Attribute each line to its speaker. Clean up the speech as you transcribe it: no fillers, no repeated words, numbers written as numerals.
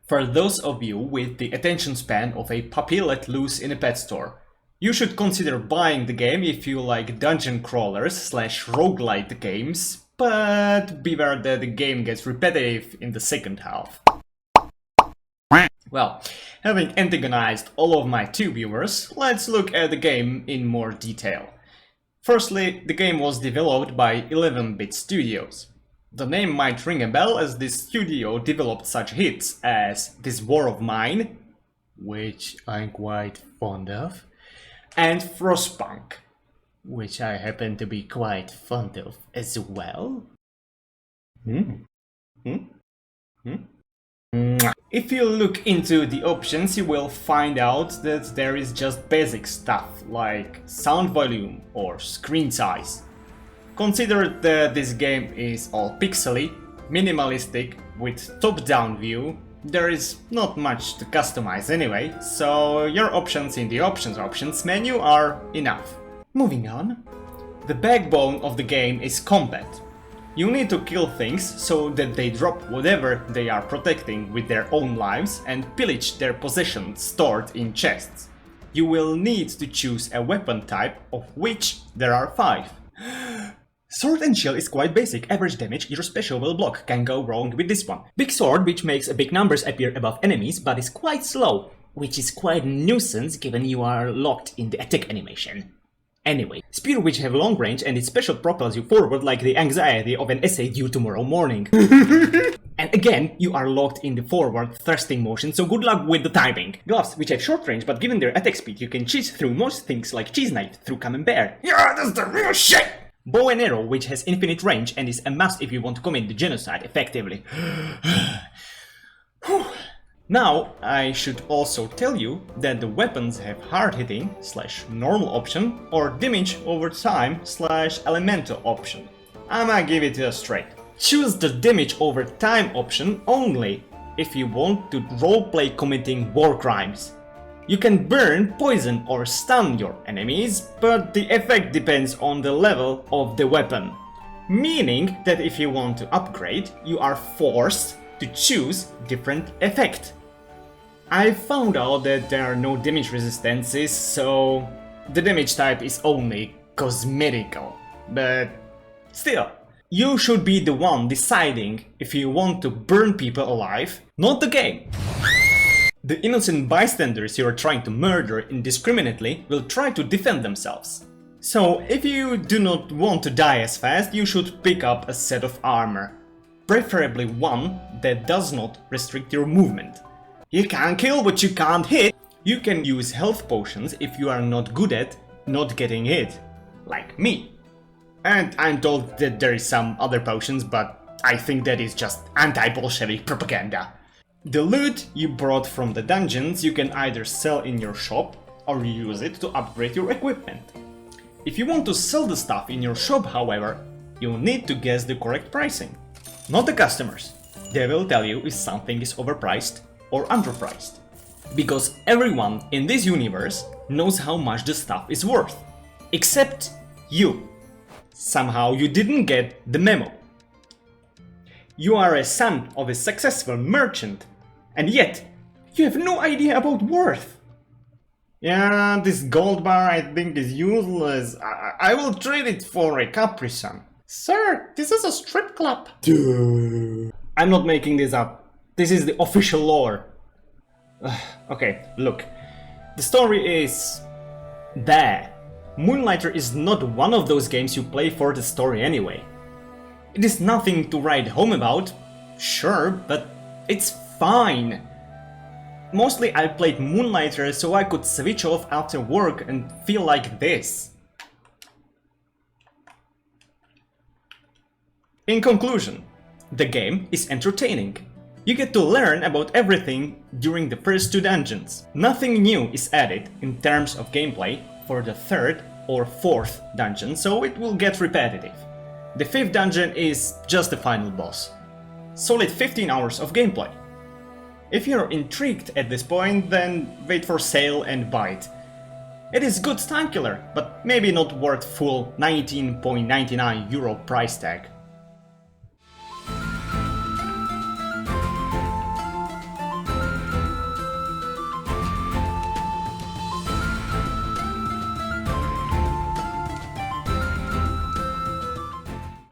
Speaker 1: For those of you with the attention span of a puppy let loose in a pet store, you should consider buying the game if you like dungeon crawlers / roguelite games, but beware that the game gets repetitive in the second half. Well, having antagonized all of my two viewers, let's look at the game in more detail. Firstly, the game was developed by 11-bit Studios. The name might ring a bell as this studio developed such hits as This War of Mine, which I'm quite fond of, and Frostpunk, which I happen to be quite fond of as well. If you look into the options, you will find out that there is just basic stuff like sound volume or screen size. Consider that this game is all pixely, minimalistic, with top-down view. There is not much to customize anyway, so your options in the options menu are enough. Moving on. The backbone of the game is combat. You need to kill things so that they drop whatever they are protecting with their own lives and pillage their possessions stored in chests. You will need to choose a weapon type, of which there are 5. Sword and shield is quite basic, average damage, your special will block, can go wrong with this one. Big sword, which makes big numbers appear above enemies, but is quite slow, which is quite a nuisance given you are locked in the attack animation. Anyway, spear which have long range and its special propels you forward like the anxiety of an essay due tomorrow morning. And again, you are locked in the forward thrusting motion, so good luck with the timing. Gloves, which have short range, but given their attack speed, you can cheese through most things like cheese knife through camembert. Yeah, that's the real shit! Bow and arrow, which has infinite range and is a must if you want to commit the genocide effectively. Now, I should also tell you that the weapons have hard hitting / normal option or damage over time / elemental option. I'ma give it to you straight. Choose the damage over time option only if you want to roleplay committing war crimes. You can burn, poison or stun your enemies, but the effect depends on the level of the weapon. Meaning that if you want to upgrade, you are forced to choose different effect. I found out that there are no damage resistances, so the damage type is only cosmetical. But still, you should be the one deciding if you want to burn people alive, not the game. The innocent bystanders you are trying to murder indiscriminately will try to defend themselves. So if you do not want to die as fast, you should pick up a set of armor. Preferably one that does not restrict your movement. You can kill but you can't hit. You can use health potions if you are not good at not getting hit. Like me. And I'm told that there is some other potions, but I think that is just anti-Bolshevik propaganda. The loot you brought from the dungeons you can either sell in your shop or use it to upgrade your equipment. If you want to sell the stuff in your shop, however, you need to guess the correct pricing. Not the customers. They will tell you if something is overpriced or underpriced. Because everyone in this universe knows how much the stuff is worth. Except you. Somehow you didn't get the memo. You are a son of a successful merchant, and yet you have no idea about worth. Yeah, this gold bar I think is useless. I will trade it for a Capri Sun. Sir, this is a strip club. Duh. I'm not making this up. This is the official lore. Okay, look. The story is there. Moonlighter is not one of those games you play for the story anyway. It is nothing to write home about, sure, but it's fine. Mostly I played Moonlighter so I could switch off after work and feel like this. In conclusion, the game is entertaining. You get to learn about everything during the first 2 dungeons. Nothing new is added in terms of gameplay for the 3rd or 4th dungeon, so it will get repetitive. The 5th dungeon is just the final boss. Solid 15 hours of gameplay. If you're intrigued at this point, then wait for sale and buy it. It is good time killer, but maybe not worth full €19.99 price tag.